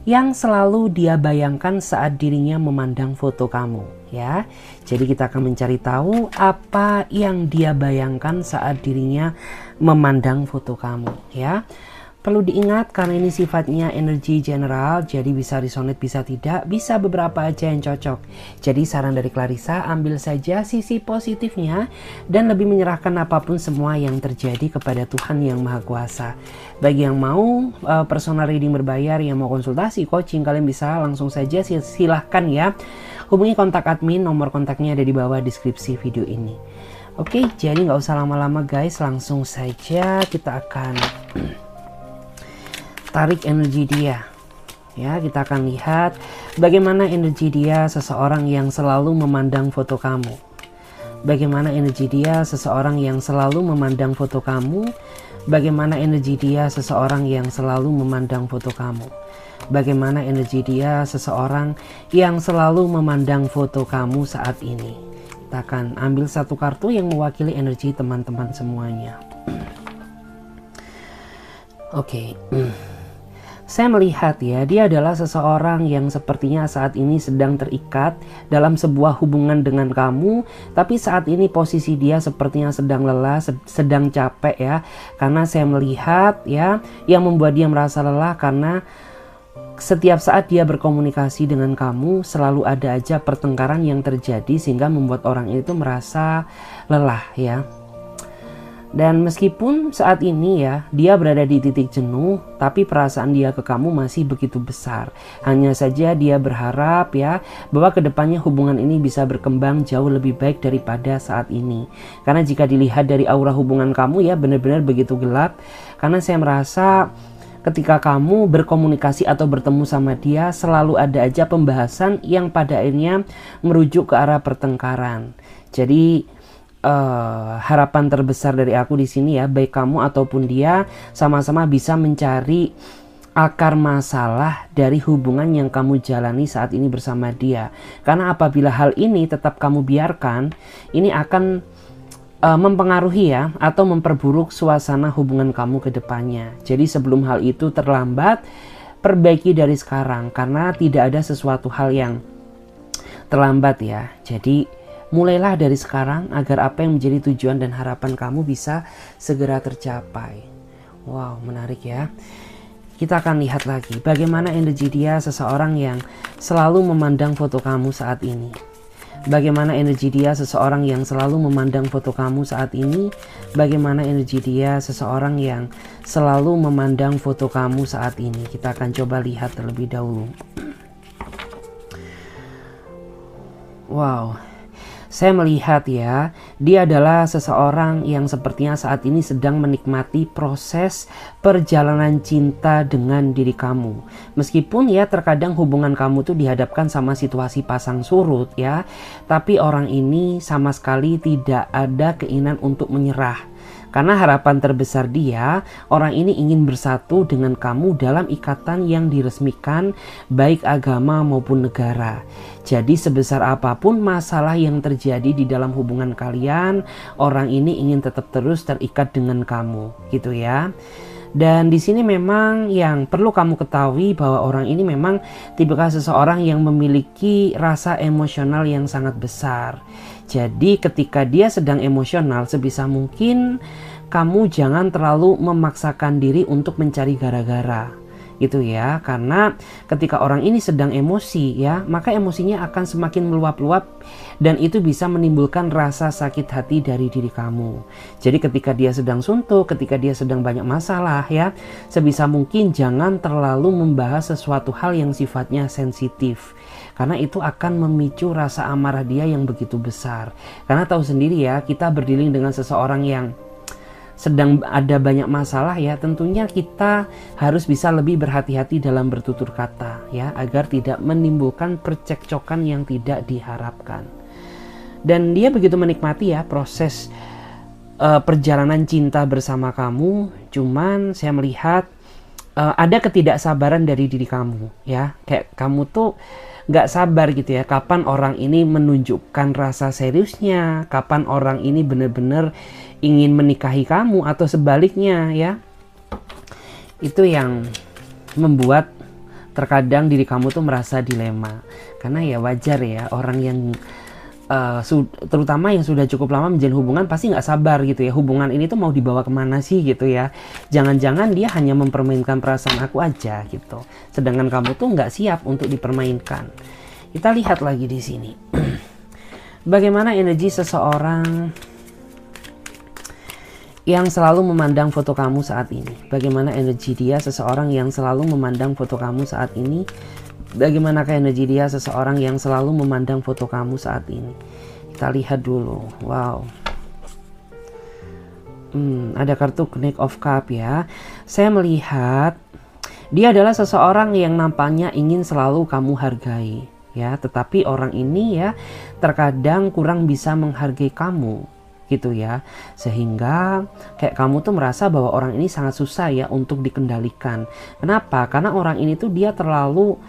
yang selalu dia bayangkan saat dirinya memandang foto kamu, ya. Jadi kita akan mencari tahu apa yang dia bayangkan saat dirinya memandang foto kamu, ya. Perlu diingat karena ini sifatnya energi general, jadi bisa resonate, bisa tidak, bisa beberapa aja yang cocok. Jadi saran dari Clarissa, ambil saja sisi positifnya dan lebih menyerahkan apapun semua yang terjadi kepada Tuhan Yang Maha Kuasa. Bagi yang mau personal reading berbayar, yang mau konsultasi coaching, kalian bisa langsung saja silahkan ya. Hubungi kontak admin, nomor kontaknya ada di bawah deskripsi video ini. Oke, jadi nggak usah lama-lama guys, langsung saja kita akan tarik energi dia, ya. Kita akan lihat bagaimana energi dia seseorang yang selalu memandang foto kamu. Bagaimana energi dia seseorang yang selalu memandang foto kamu. Bagaimana energi dia seseorang yang selalu memandang foto kamu. Bagaimana energi dia seseorang yang selalu memandang foto kamu saat ini. Kita akan ambil satu kartu yang mewakili energi teman-teman semuanya. Oke. Saya melihat ya, dia adalah seseorang yang sepertinya saat ini sedang terikat dalam sebuah hubungan dengan kamu. Tapi saat ini posisi dia sepertinya sedang lelah, sedang capek ya. Karena saya melihat ya, yang membuat dia merasa lelah karena setiap saat dia berkomunikasi dengan kamu selalu ada aja pertengkaran yang terjadi sehingga membuat orang itu merasa lelah ya. Dan meskipun saat ini ya dia berada di titik jenuh, tapi perasaan dia ke kamu masih begitu besar. Hanya saja dia berharap ya bahwa kedepannya hubungan ini bisa berkembang jauh lebih baik daripada saat ini. Karena jika dilihat dari aura hubungan kamu ya benar-benar begitu gelap. Karena saya merasa ketika kamu berkomunikasi atau bertemu sama dia selalu ada aja pembahasan yang pada akhirnya merujuk ke arah pertengkaran. Jadi harapan terbesar dari aku di sini ya, baik kamu ataupun dia sama-sama bisa mencari akar masalah dari hubungan yang kamu jalani saat ini bersama dia. Karena apabila hal ini tetap kamu biarkan, ini akan mempengaruhi ya atau memperburuk suasana hubungan kamu ke depannya. Jadi sebelum hal itu terlambat, perbaiki dari sekarang karena tidak ada sesuatu hal yang terlambat ya. Jadi mulailah dari sekarang agar apa yang menjadi tujuan dan harapan kamu bisa segera tercapai. Wow, menarik ya. Kita akan lihat lagi bagaimana energi dia seseorang yang selalu memandang foto kamu saat ini. Bagaimana energi dia seseorang yang selalu memandang foto kamu saat ini. Bagaimana energi dia seseorang yang selalu memandang foto kamu saat ini. Kita akan coba lihat terlebih dahulu. Wow. Saya melihat ya, dia adalah seseorang yang sepertinya saat ini sedang menikmati proses perjalanan cinta dengan diri kamu. Meskipun ya terkadang hubungan kamu tuh dihadapkan sama situasi pasang surut ya, tapi orang ini sama sekali tidak ada keinginan untuk menyerah. Karena harapan terbesar dia, orang ini ingin bersatu dengan kamu dalam ikatan yang diresmikan baik agama maupun negara. Jadi sebesar apapun masalah yang terjadi di dalam hubungan kalian, orang ini ingin tetap terus terikat dengan kamu, gitu ya. Dan di sini memang yang perlu kamu ketahui bahwa orang ini memang tipikal seseorang yang memiliki rasa emosional yang sangat besar. Jadi ketika dia sedang emosional, sebisa mungkin kamu jangan terlalu memaksakan diri untuk mencari gara-gara. Gitu ya, karena ketika orang ini sedang emosi ya, maka emosinya akan semakin meluap-luap dan itu bisa menimbulkan rasa sakit hati dari diri kamu. Jadi ketika dia sedang suntuk, ketika dia sedang banyak masalah ya, sebisa mungkin jangan terlalu membahas sesuatu hal yang sifatnya sensitif. Karena itu akan memicu rasa amarah dia yang begitu besar. Karena tahu sendiri ya, kita berdealing dengan seseorang yang sedang ada banyak masalah ya, tentunya kita harus bisa lebih berhati-hati dalam bertutur kata ya, agar tidak menimbulkan percekcokan yang tidak diharapkan. Dan dia begitu menikmati ya proses perjalanan cinta bersama kamu. Cuman saya melihat ada ketidaksabaran dari diri kamu ya, kayak kamu tuh nggak sabar gitu ya, kapan orang ini menunjukkan rasa seriusnya, kapan orang ini benar-benar ingin menikahi kamu atau sebaliknya ya. Itu yang membuat terkadang diri kamu tuh merasa dilema. Karena ya wajar ya, orang yang terutama yang sudah cukup lama menjalin hubungan pasti nggak sabar gitu ya, hubungan ini tuh mau dibawa kemana sih gitu ya, jangan-jangan dia hanya mempermainkan perasaan aku aja gitu, sedangkan kamu tuh nggak siap untuk dipermainkan. Kita lihat lagi di sini. Bagaimana energi seseorang yang selalu memandang foto kamu saat ini? Bagaimana energi dia, seseorang yang selalu memandang foto kamu saat ini? Bagaimanakah energi dia, seseorang yang selalu memandang foto kamu saat ini? Kita lihat dulu. Wow. Ada kartu Knight of Cup ya. Saya melihat dia adalah seseorang yang nampaknya ingin selalu kamu hargai ya, tetapi orang ini ya terkadang kurang bisa menghargai kamu gitu ya, sehingga kayak kamu tuh merasa bahwa orang ini sangat susah ya untuk dikendalikan. Kenapa? Karena orang ini tuh dia terlalu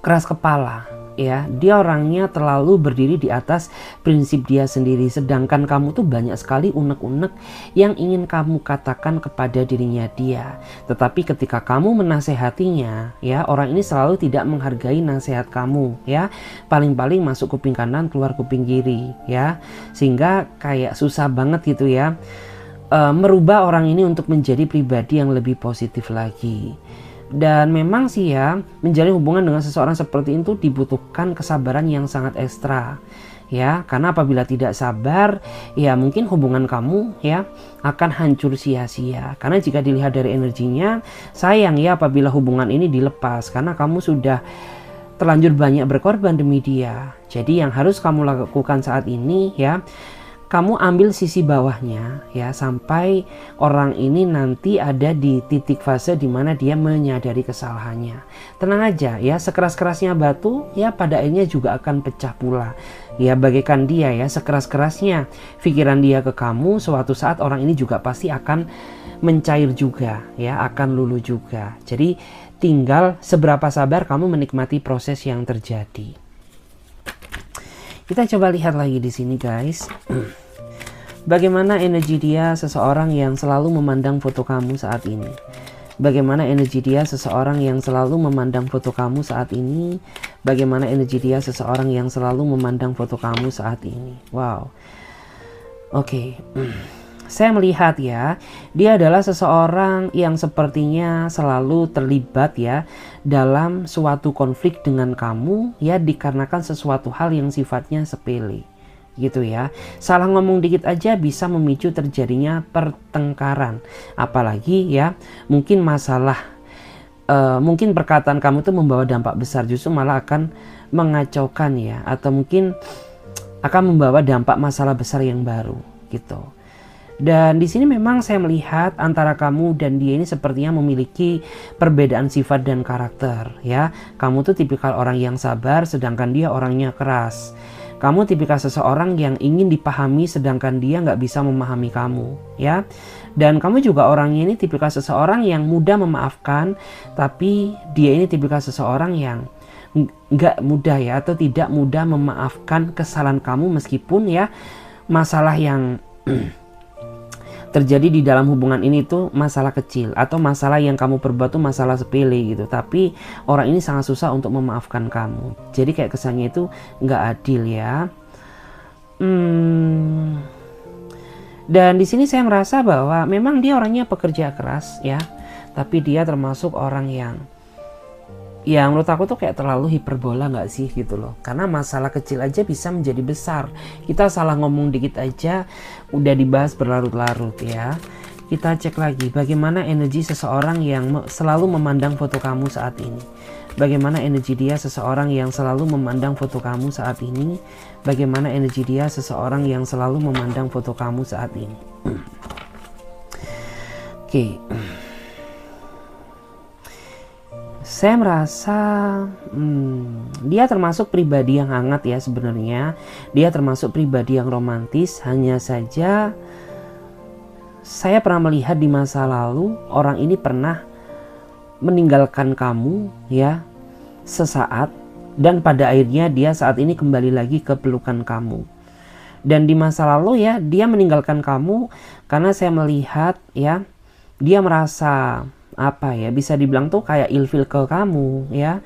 keras kepala ya, dia orangnya terlalu berdiri di atas prinsip dia sendiri, sedangkan kamu tuh banyak sekali unek-unek yang ingin kamu katakan kepada dirinya dia, tetapi ketika kamu menasehatinya ya, orang ini selalu tidak menghargai nasihat kamu ya, paling-paling masuk kuping kanan keluar kuping kiri ya, sehingga kayak susah banget gitu ya merubah orang ini untuk menjadi pribadi yang lebih positif lagi. Dan memang sih ya, menjalin hubungan dengan seseorang seperti itu dibutuhkan kesabaran yang sangat ekstra ya, karena apabila tidak sabar ya mungkin hubungan kamu ya akan hancur sia-sia. Karena jika dilihat dari energinya, sayang ya apabila hubungan ini dilepas, karena kamu sudah terlanjur banyak berkorban demi dia. Jadi yang harus kamu lakukan saat ini ya, kamu ambil sisi bawahnya ya, sampai orang ini nanti ada di titik fase dimana dia menyadari kesalahannya. Tenang aja ya, sekeras-kerasnya batu ya pada akhirnya juga akan pecah pula ya, bagaikan dia ya, sekeras-kerasnya pikiran dia ke kamu, suatu saat orang ini juga pasti akan mencair juga ya, akan luluh juga. Jadi tinggal seberapa sabar kamu menikmati proses yang terjadi. Kita coba lihat lagi di sini guys. Bagaimana energi dia, seseorang yang selalu memandang foto kamu saat ini? Bagaimana energi dia, seseorang yang selalu memandang foto kamu saat ini? Bagaimana energi dia, seseorang yang selalu memandang foto kamu saat ini? Wow. Oke. Saya melihat ya, dia adalah seseorang yang sepertinya selalu terlibat ya dalam suatu konflik dengan kamu ya, dikarenakan sesuatu hal yang sifatnya sepele gitu ya. Salah ngomong dikit aja bisa memicu terjadinya pertengkaran, apalagi ya mungkin masalah mungkin perkataan kamu tuh membawa dampak besar, justru malah akan mengacaukan ya, atau mungkin akan membawa dampak masalah besar yang baru gitu. Dan di sini memang saya melihat antara kamu dan dia ini sepertinya memiliki perbedaan sifat dan karakter ya. Kamu tuh tipikal orang yang sabar, sedangkan dia orangnya keras. Kamu tipikal seseorang yang ingin dipahami, sedangkan dia nggak bisa memahami kamu ya. Dan kamu juga orangnya ini tipikal seseorang yang mudah memaafkan, tapi dia ini tipikal seseorang yang nggak mudah ya, atau tidak mudah memaafkan kesalahan kamu, meskipun ya masalah yang terjadi di dalam hubungan ini tuh masalah kecil, atau masalah yang kamu perbuat tuh masalah sepele gitu, tapi orang ini sangat susah untuk memaafkan kamu. Jadi kayak kesannya itu nggak adil ya. Dan di sini saya merasa bahwa memang dia orangnya pekerja keras ya, tapi dia termasuk orang yang menurut aku tuh kayak terlalu hiperbola nggak sih gitu loh. Karena masalah kecil aja bisa menjadi besar. Kita salah ngomong dikit aja udah dibahas berlarut-larut ya. Kita cek lagi bagaimana energi seseorang yang selalu memandang foto kamu saat ini. Bagaimana energi dia, seseorang yang selalu memandang foto kamu saat ini. Bagaimana energi dia, seseorang yang selalu memandang foto kamu saat ini. Oke. Saya merasa dia termasuk pribadi yang hangat ya sebenarnya. Dia termasuk pribadi yang romantis. Hanya saja saya pernah melihat di masa lalu orang ini pernah meninggalkan kamu ya sesaat, dan pada akhirnya dia saat ini kembali lagi ke pelukan kamu. Dan di masa lalu ya dia meninggalkan kamu karena saya melihat ya dia merasa apa ya, bisa dibilang tuh kayak ilfil ke kamu ya.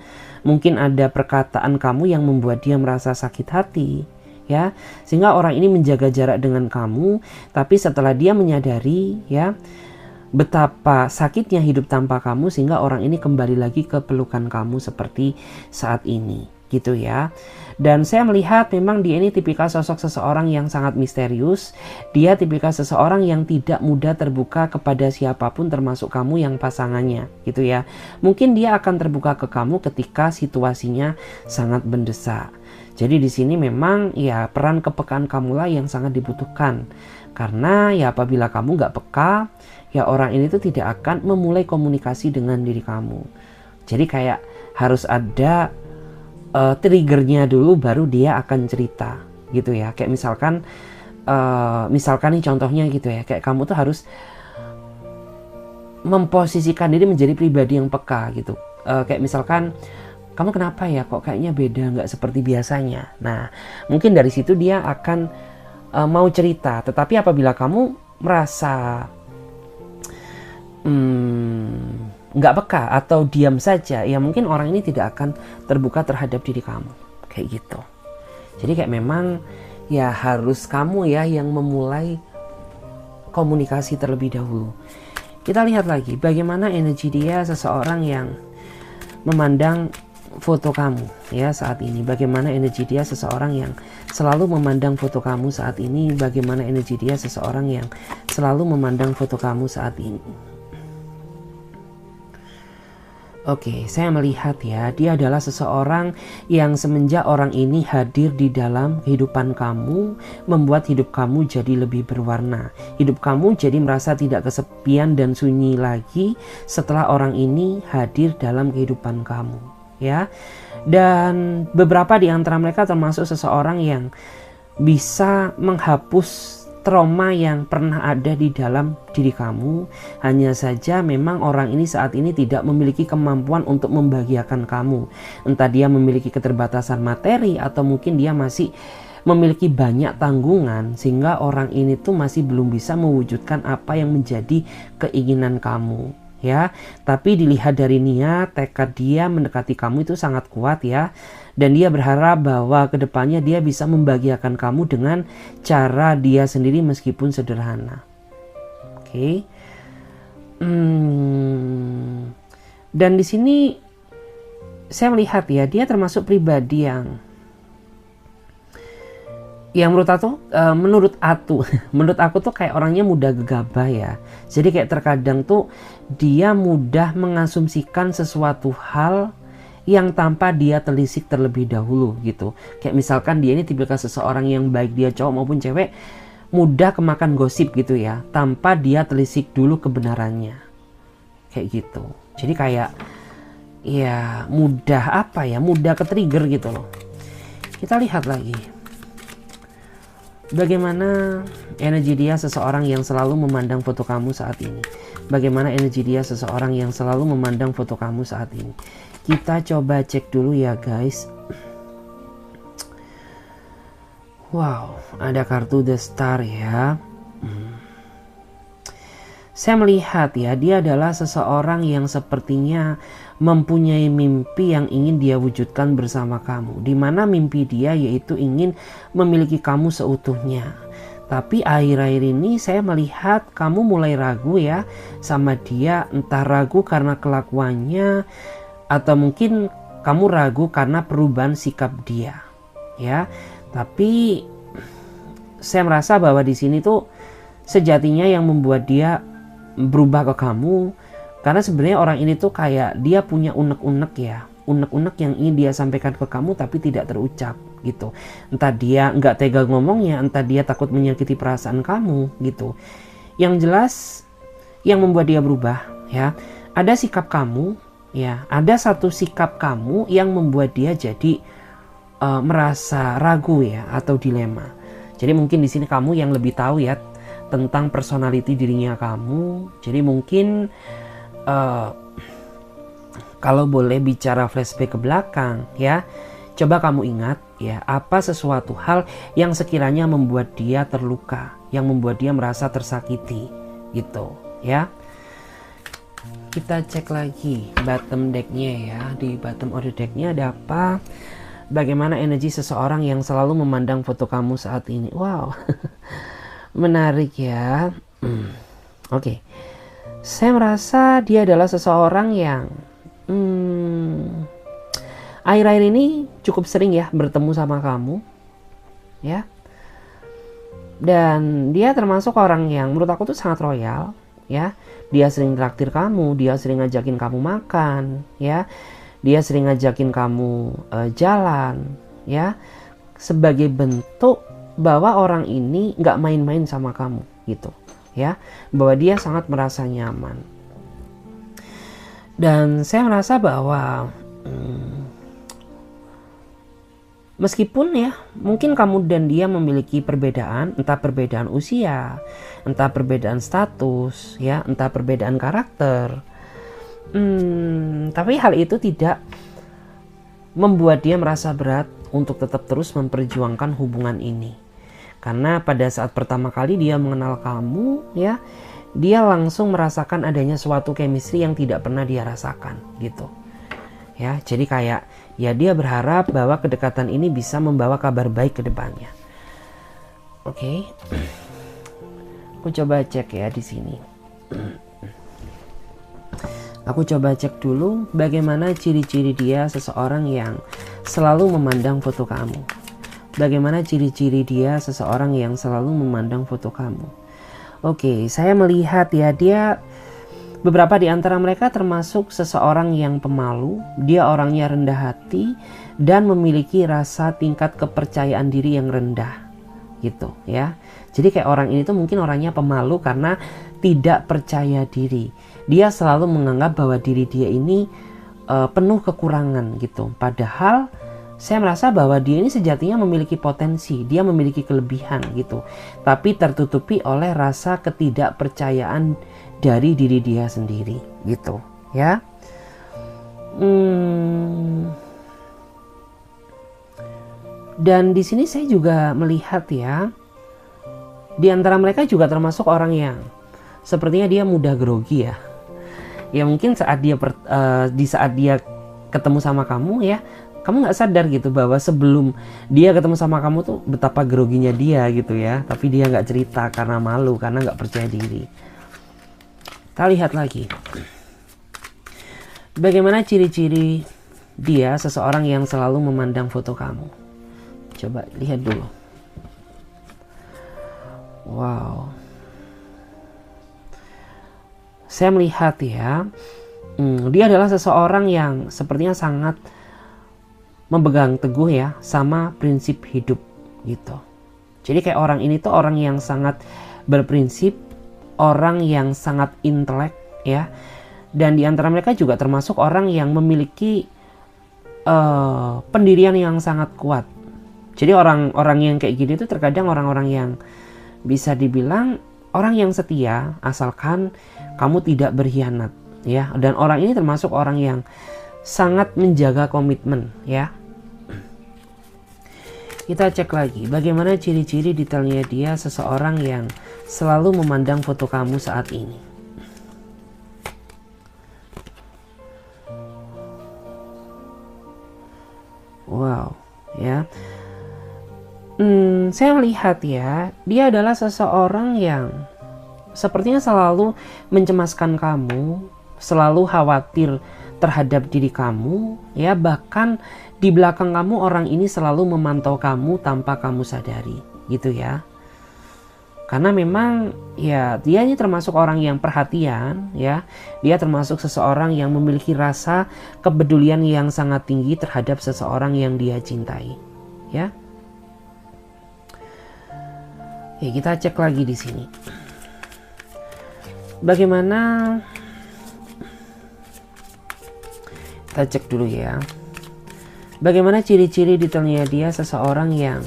Mungkin ada perkataan kamu yang membuat dia merasa sakit hati ya, sehingga orang ini menjaga jarak dengan kamu. Tapi setelah dia menyadari ya betapa sakitnya hidup tanpa kamu, sehingga orang ini kembali lagi ke pelukan kamu seperti saat ini gitu ya. Dan saya melihat memang dia ini tipikal sosok seseorang yang sangat misterius. Dia tipikal seseorang yang tidak mudah terbuka kepada siapapun, termasuk kamu yang pasangannya gitu ya. Mungkin dia akan terbuka ke kamu ketika situasinya sangat mendesak. Jadi di sini memang ya peran kepekaan kamulah yang sangat dibutuhkan. Karena ya apabila kamu nggak peka, ya orang ini tuh tidak akan memulai komunikasi dengan diri kamu. Jadi kayak harus ada triggernya dulu baru dia akan cerita gitu ya. Kayak misalkan nih contohnya gitu ya, kayak kamu tuh harus memposisikan diri menjadi pribadi yang peka gitu. Kayak misalkan, kamu kenapa ya kok kayaknya beda, nggak seperti biasanya. Nah mungkin dari situ dia akan mau cerita. Tetapi apabila kamu merasa nggak peka atau diam saja, ya mungkin orang ini tidak akan terbuka terhadap diri kamu kayak gitu. Jadi kayak memang ya harus kamu ya yang memulai komunikasi terlebih dahulu. Kita lihat lagi bagaimana energi dia seseorang yang memandang foto kamu ya saat ini. Bagaimana energi dia seseorang yang selalu memandang foto kamu saat ini. Bagaimana energi dia seseorang yang selalu memandang foto kamu saat ini. Oke, saya melihat ya, dia adalah seseorang yang semenjak orang ini hadir di dalam kehidupan kamu, membuat hidup kamu jadi lebih berwarna. Hidup kamu jadi merasa tidak kesepian dan sunyi lagi setelah orang ini hadir dalam kehidupan kamu, ya. Dan beberapa di antara mereka termasuk seseorang yang bisa menghapus trauma yang pernah ada di dalam diri kamu. Hanya saja memang orang ini saat ini tidak memiliki kemampuan untuk membahagiakan kamu. Entah dia memiliki keterbatasan materi atau mungkin dia masih memiliki banyak tanggungan sehingga orang ini tuh masih belum bisa mewujudkan apa yang menjadi keinginan kamu. Ya, tapi dilihat dari niat, tekad dia mendekati kamu itu sangat kuat ya. Dan dia berharap bahwa kedepannya dia bisa membahagiakan kamu dengan cara dia sendiri meskipun sederhana. Oke. Dan di sini saya melihat ya, dia termasuk pribadi yang menurut aku tuh kayak orangnya mudah gegabah ya. Jadi kayak terkadang tuh dia mudah mengasumsikan sesuatu hal yang tanpa dia telisik terlebih dahulu gitu. Kayak misalkan dia ini tipikal seseorang yang baik dia cowok maupun cewek, mudah kemakan gosip gitu ya, tanpa dia telisik dulu kebenarannya. Kayak gitu. Jadi kayak ya mudah ke trigger gitu loh. Kita lihat lagi bagaimana energi dia seseorang yang selalu memandang foto kamu saat ini. Bagaimana energi dia seseorang yang selalu memandang foto kamu saat ini. Kita coba cek dulu ya guys. Wow, ada kartu The Star ya. Saya melihat ya, dia adalah seseorang yang sepertinya mempunyai mimpi yang ingin dia wujudkan bersama kamu. Dimana mimpi dia yaitu ingin memiliki kamu seutuhnya. Tapi akhir-akhir ini saya melihat kamu mulai ragu ya sama dia. Entah ragu karena kelakuannya, atau mungkin kamu ragu karena perubahan sikap dia. Ya, tapi saya merasa bahwa di sini tuh sejatinya yang membuat dia berubah ke kamu, karena sebenarnya orang ini tuh kayak dia punya unek-unek ya, unek-unek yang ingin dia sampaikan ke kamu tapi tidak terucap gitu. Entah dia nggak tega ngomongnya, entah dia takut menyakiti perasaan kamu gitu. Yang jelas yang membuat dia berubah ya, ada sikap kamu ya, ada satu sikap kamu yang membuat dia jadi merasa ragu ya atau dilema. Jadi mungkin di sini kamu yang lebih tahu ya tentang personality dirinya kamu. Jadi mungkin kalau boleh bicara flashback ke belakang ya, coba kamu ingat ya, apa sesuatu hal yang sekiranya membuat dia terluka, yang membuat dia merasa tersakiti gitu ya. Kita cek lagi bottom decknya ya. Di bottom of the decknya ada apa? Bagaimana energi seseorang yang selalu memandang foto kamu saat ini? Wow, menarik ya. Oke. Saya merasa dia adalah seseorang yang akhir-akhir ini cukup sering ya bertemu sama kamu, ya. Dan dia termasuk orang yang menurut aku tuh sangat royal, ya. Dia sering traktir kamu, dia sering ngajakin kamu makan, ya. Dia sering ngajakin kamu jalan, ya. Sebagai bentuk bahwa orang ini nggak main-main sama kamu, gitu. Ya, bahwa dia sangat merasa nyaman. Dan saya merasa bahwa meskipun ya mungkin kamu dan dia memiliki perbedaan, entah perbedaan usia, entah perbedaan status, ya, entah perbedaan karakter, tapi hal itu tidak membuat dia merasa berat untuk tetap terus memperjuangkan hubungan ini. Karena pada saat pertama kali dia mengenal kamu, ya, dia langsung merasakan adanya suatu chemistry yang tidak pernah dia rasakan, gitu. Ya, jadi kayak ya dia berharap bahwa kedekatan ini bisa membawa kabar baik ke depannya. Oke. Aku coba cek ya di sini. Aku coba cek dulu bagaimana ciri-ciri dia seseorang yang selalu memandang foto kamu. Bagaimana ciri-ciri dia seseorang yang selalu memandang foto kamu. Oke, saya melihat ya dia beberapa di antara mereka termasuk seseorang yang pemalu. Dia orangnya rendah hati dan memiliki rasa tingkat kepercayaan diri yang rendah, gitu ya. Jadi kayak orang ini tuh mungkin orangnya pemalu karena tidak percaya diri. Dia selalu menganggap bahwa diri dia ini penuh kekurangan gitu. Padahal saya merasa bahwa dia ini sejatinya memiliki potensi, dia memiliki kelebihan gitu. Tapi tertutupi oleh rasa ketidakpercayaan dari diri dia sendiri gitu ya. Dan di sini saya juga melihat ya, di antara mereka juga termasuk orang yang sepertinya dia mudah grogi ya. Ya mungkin saat dia di saat dia ketemu sama kamu ya, kamu nggak sadar gitu bahwa sebelum dia ketemu sama kamu tuh betapa groginya dia gitu ya. Tapi dia nggak cerita karena malu, karena nggak percaya diri. Kita lihat lagi. Bagaimana ciri-ciri dia seseorang yang selalu memandang foto kamu. Coba lihat dulu. Wow. Saya melihat ya, dia adalah seseorang yang sepertinya sangat memegang teguh ya sama prinsip hidup gitu. Jadi kayak orang ini tuh orang yang sangat berprinsip, orang yang sangat intelek ya. Dan di antara mereka juga termasuk orang yang memiliki pendirian yang sangat kuat. Jadi orang-orang yang kayak gini tuh terkadang orang-orang yang bisa dibilang orang yang setia asalkan kamu tidak berkhianat ya. Dan orang ini termasuk orang yang sangat menjaga komitmen ya. Kita cek lagi bagaimana ciri-ciri detailnya dia seseorang yang selalu memandang foto kamu saat ini. Wow ya. Saya melihat ya, dia adalah seseorang yang sepertinya selalu mencemaskan kamu, selalu khawatir terhadap diri kamu ya. Bahkan di belakang kamu orang ini selalu memantau kamu tanpa kamu sadari gitu ya. Karena memang ya dia ini termasuk orang yang perhatian ya. Dia termasuk seseorang yang memiliki rasa kepedulian yang sangat tinggi terhadap seseorang yang dia cintai ya. Oke, kita cek lagi di sini. Bagaimana, kita cek dulu ya. Bagaimana ciri-ciri detailnya dia seseorang yang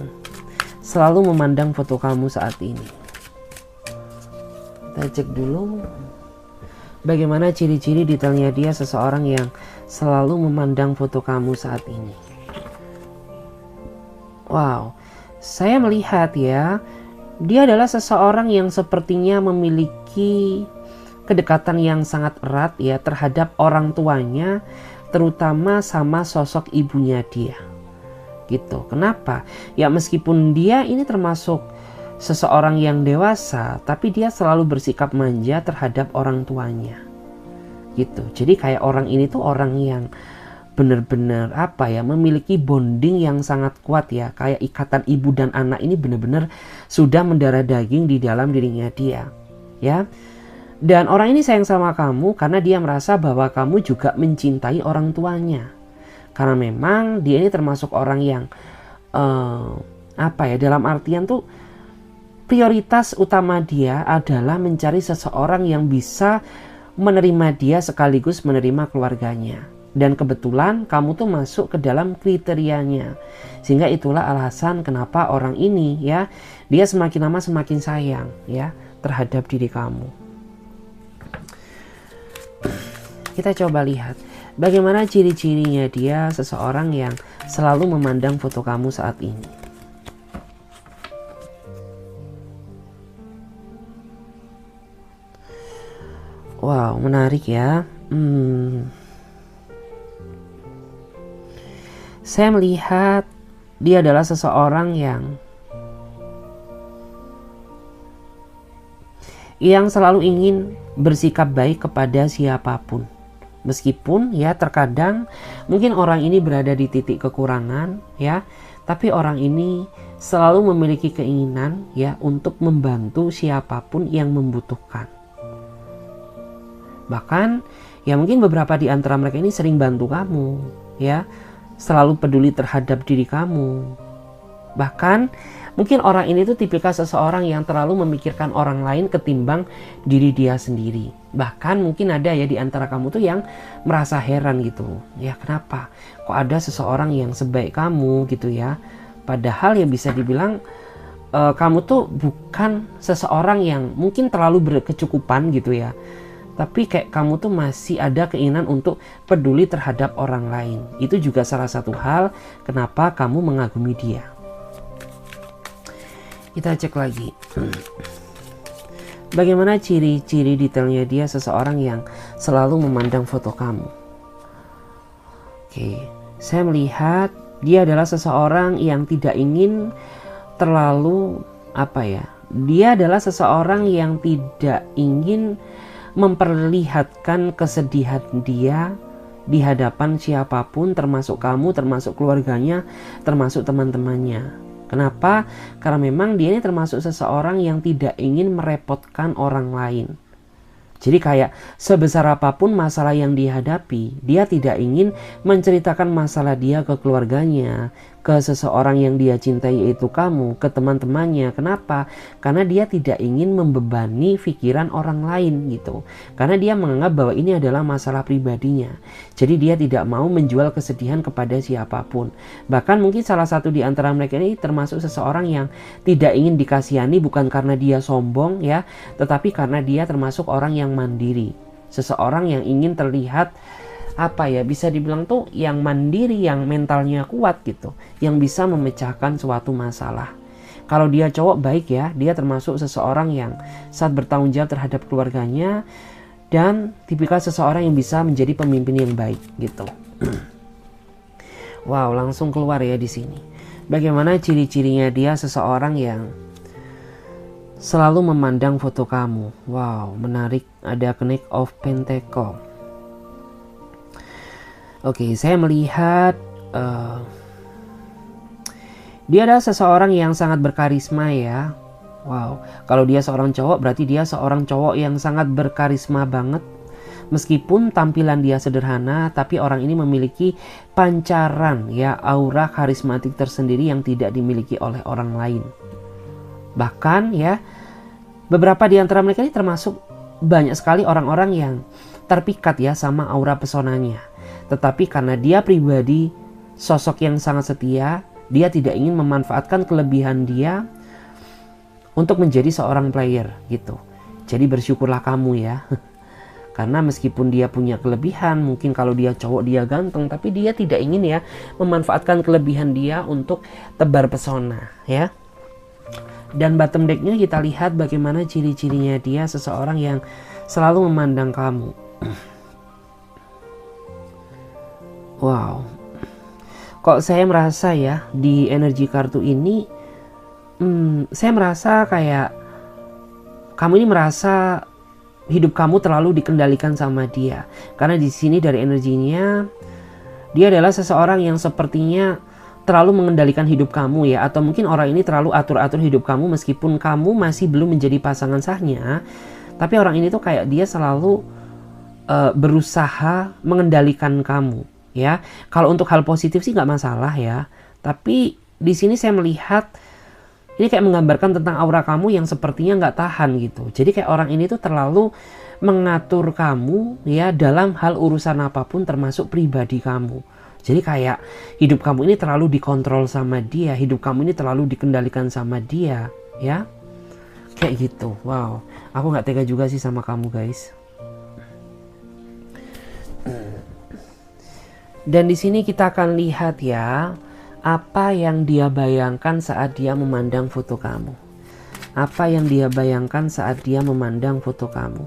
selalu memandang foto kamu saat ini. Kita cek dulu. Bagaimana ciri-ciri detailnya dia seseorang yang selalu memandang foto kamu saat ini. Wow, saya melihat ya, dia adalah seseorang yang sepertinya memiliki kedekatan yang sangat erat ya terhadap orang tuanya, terutama sama sosok ibunya dia. Gitu. Kenapa? Ya meskipun dia ini termasuk seseorang yang dewasa, tapi dia selalu bersikap manja terhadap orang tuanya. Gitu. Jadi kayak orang ini tuh orang yang benar-benar memiliki bonding yang sangat kuat ya, kayak ikatan ibu dan anak ini benar-benar sudah mendarah daging di dalam dirinya dia ya. Dan orang ini sayang sama kamu karena dia merasa bahwa kamu juga mencintai orang tuanya, karena memang dia ini termasuk orang yang dalam artian tuh prioritas utama dia adalah mencari seseorang yang bisa menerima dia sekaligus menerima keluarganya. Dan kebetulan kamu tuh masuk ke dalam kriterianya. Sehingga itulah alasan kenapa orang ini ya, dia semakin lama semakin sayang ya terhadap diri kamu. Kita coba lihat bagaimana ciri-cirinya dia seseorang yang selalu memandang foto kamu saat ini. Wow, menarik ya. Saya melihat dia adalah seseorang yang selalu ingin bersikap baik kepada siapapun. Meskipun ya terkadang mungkin orang ini berada di titik kekurangan ya, tapi orang ini selalu memiliki keinginan ya untuk membantu siapapun yang membutuhkan. Bahkan ya mungkin beberapa di antara mereka ini sering bantu kamu ya, selalu peduli terhadap diri kamu. Bahkan mungkin orang ini tuh tipikal seseorang yang terlalu memikirkan orang lain ketimbang diri dia sendiri. Bahkan mungkin ada ya di antara kamu tuh yang merasa heran gitu. Ya kenapa? Kok ada seseorang yang sebaik kamu gitu ya. Padahal ya bisa dibilang kamu tuh bukan seseorang yang mungkin terlalu berkecukupan gitu ya. Tapi kayak kamu tuh masih ada keinginan untuk peduli terhadap orang lain. Itu juga salah satu hal kenapa kamu mengagumi dia. Kita cek lagi. Bagaimana ciri-ciri detailnya dia seseorang yang selalu memandang foto kamu. Oke, saya melihat dia adalah seseorang yang tidak ingin terlalu dia adalah seseorang yang tidak ingin memperlihatkan kesedihan dia di hadapan siapapun, termasuk kamu, termasuk keluarganya, termasuk teman-temannya. Kenapa? Karena memang dia ini termasuk seseorang yang tidak ingin merepotkan orang lain. Jadi kayak sebesar apapun masalah yang dihadapi, dia tidak ingin menceritakan masalah dia ke keluarganya, ke seseorang yang dia cintai yaitu kamu, ke teman-temannya. Kenapa? Karena dia tidak ingin membebani pikiran orang lain gitu. Karena dia menganggap bahwa ini adalah masalah pribadinya. Jadi dia tidak mau menjual kesedihan kepada siapapun. Bahkan mungkin salah satu di antara mereka ini termasuk seseorang yang tidak ingin dikasihani bukan karena dia sombong ya, tetapi karena dia termasuk orang yang mandiri. Seseorang yang ingin terlihat bisa dibilang tuh yang mandiri, yang mentalnya kuat gitu, yang bisa memecahkan suatu masalah. Kalau dia cowok baik ya, dia termasuk seseorang yang saat bertanggung jawab terhadap keluarganya dan tipikal seseorang yang bisa menjadi pemimpin yang baik gitu. Wow, langsung keluar ya di sini. Bagaimana ciri-cirinya dia seseorang yang selalu memandang foto kamu. Wow, menarik. Ada Knight of Pentacles. Oke, saya melihat dia adalah seseorang yang sangat berkarisma ya. Wow, kalau dia seorang cowok berarti dia seorang cowok yang sangat berkarisma banget. Meskipun tampilan dia sederhana, tapi orang ini memiliki pancaran ya, aura karismatik tersendiri yang tidak dimiliki oleh orang lain. Bahkan ya, beberapa di antara mereka ini termasuk banyak sekali orang-orang yang terpikat ya sama aura pesonanya. Tetapi karena dia pribadi sosok yang sangat setia, dia tidak ingin memanfaatkan kelebihan dia untuk menjadi seorang player gitu. Jadi bersyukurlah kamu ya. Karena meskipun dia punya kelebihan, mungkin kalau dia cowok dia ganteng, tapi dia tidak ingin ya memanfaatkan kelebihan dia untuk tebar pesona ya. Dan bottom decknya kita lihat bagaimana ciri-cirinya dia seseorang yang selalu memandang kamu. Wow, kok saya merasa ya di energi kartu ini, saya merasa kayak kamu ini merasa hidup kamu terlalu dikendalikan sama dia. Karena di sini dari energinya, dia adalah seseorang yang sepertinya terlalu mengendalikan hidup kamu ya. Atau mungkin orang ini terlalu atur-atur hidup kamu meskipun kamu masih belum menjadi pasangan sahnya. Tapi orang ini tuh kayak dia selalu berusaha mengendalikan kamu ya. Kalau untuk hal positif sih nggak masalah ya. Tapi di sini saya melihat ini kayak menggambarkan tentang aura kamu yang sepertinya nggak tahan gitu. Jadi kayak orang ini tuh terlalu mengatur kamu ya dalam hal urusan apapun termasuk pribadi kamu. Jadi kayak hidup kamu ini terlalu dikontrol sama dia. Hidup kamu ini terlalu dikendalikan sama dia ya. Kayak gitu. Wow, aku nggak tega juga sih sama kamu guys. Dan di sini kita akan lihat ya, apa yang dia bayangkan saat dia memandang foto kamu. Apa yang dia bayangkan saat dia memandang foto kamu.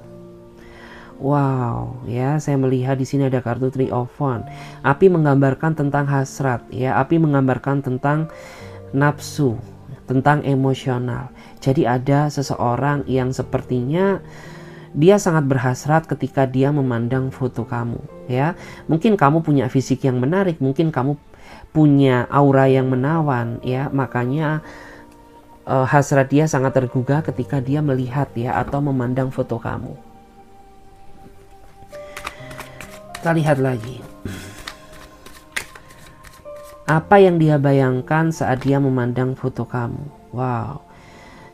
Wow, ya saya melihat di sini ada kartu Three of Wands. Api menggambarkan tentang hasrat, ya. Api menggambarkan tentang nafsu, tentang emosional. Jadi ada seseorang yang sepertinya dia sangat berhasrat ketika dia memandang foto kamu, ya. Mungkin kamu punya fisik yang menarik, mungkin kamu punya aura yang menawan ya, makanya hasrat dia sangat tergugah ketika dia melihat ya atau memandang foto kamu. Kita lihat lagi. Apa yang dia bayangkan saat dia memandang foto kamu. Wow.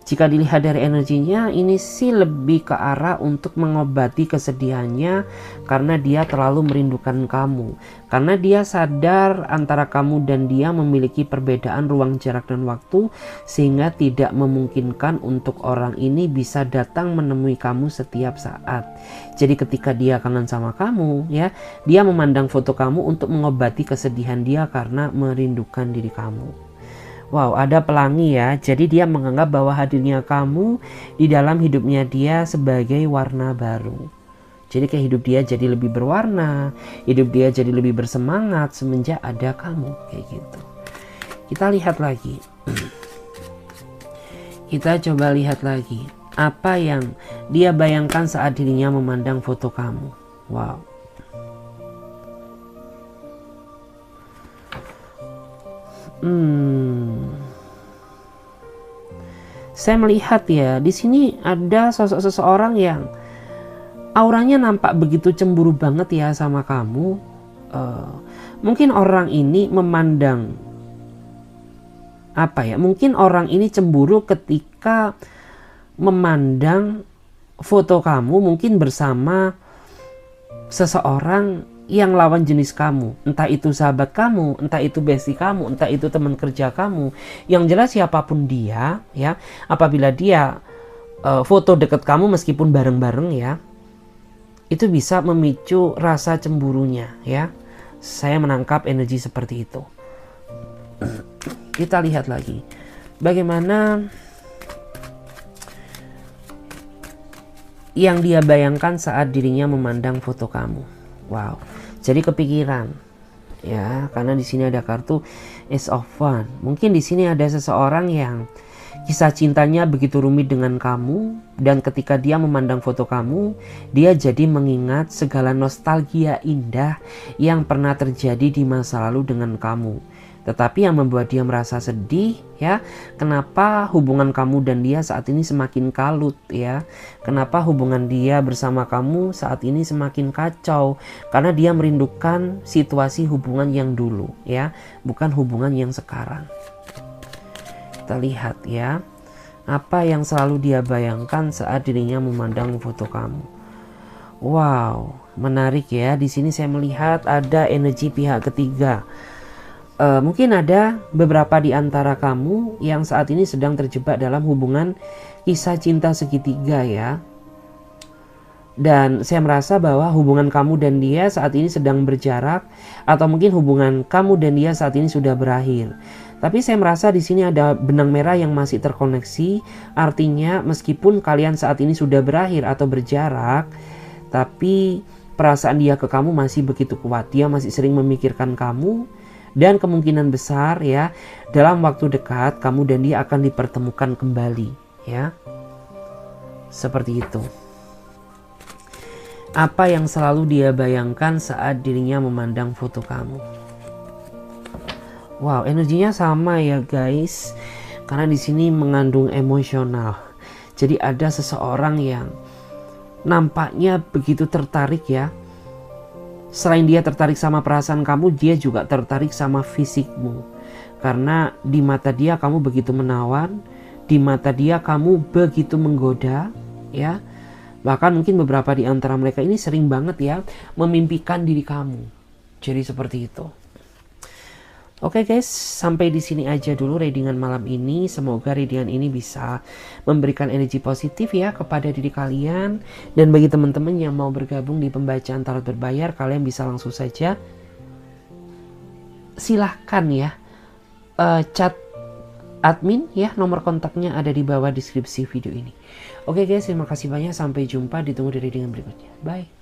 Jika dilihat dari energinya, ini sih lebih ke arah untuk mengobati kesedihannya karena dia terlalu merindukan kamu. Karena dia sadar antara kamu dan dia memiliki perbedaan ruang jarak dan waktu sehingga tidak memungkinkan untuk orang ini bisa datang menemui kamu setiap saat. Jadi ketika dia kangen sama kamu ya, dia memandang foto kamu untuk mengobati kesedihan dia karena merindukan diri kamu. Wow, ada pelangi ya. Jadi dia menganggap bahwa hadirnya kamu di dalam hidupnya dia sebagai warna baru. Jadi kayak hidup dia jadi lebih berwarna, hidup dia jadi lebih bersemangat semenjak ada kamu, kayak gitu. Kita lihat lagi. Kita coba lihat lagi. Apa yang dia bayangkan saat dirinya memandang foto kamu. Wow. Saya melihat ya, di sini ada sosok seseorang yang auranya nampak begitu cemburu banget ya sama kamu. Mungkin orang ini memandang apa ya? Mungkin orang ini cemburu ketika memandang foto kamu mungkin bersama seseorang yang lawan jenis kamu, entah itu sahabat kamu, entah itu bestie kamu, entah itu teman kerja kamu. Yang jelas siapapun dia ya, apabila dia foto deket kamu meskipun bareng-bareng ya, itu bisa memicu rasa cemburunya ya. Saya menangkap energi seperti itu. Kita lihat lagi bagaimana yang dia bayangkan saat dirinya memandang foto kamu. Wow, jadi kepikiran ya, karena di sini ada kartu Ace of Wands. Mungkin di sini ada seseorang yang kisah cintanya begitu rumit dengan kamu, dan ketika dia memandang foto kamu, dia jadi mengingat segala nostalgia indah yang pernah terjadi di masa lalu dengan kamu. Tetapi yang membuat dia merasa sedih ya, kenapa hubungan kamu dan dia saat ini semakin kalut ya. Kenapa hubungan dia bersama kamu saat ini semakin kacau. Karena dia merindukan situasi hubungan yang dulu ya, bukan hubungan yang sekarang. Kita lihat ya, apa yang selalu dia bayangkan saat dirinya memandang foto kamu. Wow, menarik ya. Di sini saya melihat ada energi pihak ketiga. Mungkin ada beberapa di antara kamu yang saat ini sedang terjebak dalam hubungan kisah cinta segitiga ya. Dan saya merasa bahwa hubungan kamu dan dia saat ini sedang berjarak, atau mungkin hubungan kamu dan dia saat ini sudah berakhir. Tapi saya merasa di sini ada benang merah yang masih terkoneksi. Artinya meskipun kalian saat ini sudah berakhir atau berjarak, tapi perasaan dia ke kamu masih begitu kuat. Dia masih sering memikirkan kamu, dan kemungkinan besar ya dalam waktu dekat kamu dan dia akan dipertemukan kembali ya. Seperti itu. Apa yang selalu dia bayangkan saat dirinya memandang foto kamu? Wow, energinya sama ya guys. Karena di sini mengandung emosional. Jadi ada seseorang yang nampaknya begitu tertarik ya. Selain dia tertarik sama perasaan kamu, dia juga tertarik sama fisikmu. Karena di mata dia kamu begitu menawan, di mata dia kamu begitu menggoda ya. Bahkan mungkin beberapa di antara mereka ini sering banget ya memimpikan diri kamu. Jadi seperti itu. Oke guys, sampai di sini aja dulu readingan malam ini. Semoga readingan ini bisa memberikan energi positif ya kepada diri kalian. Dan bagi teman-teman yang mau bergabung di pembacaan tarot berbayar, kalian bisa langsung saja silahkan ya chat admin ya, nomor kontaknya ada di bawah deskripsi video ini. Oke guys, terima kasih banyak, sampai jumpa, ditunggu di readingan berikutnya. Bye.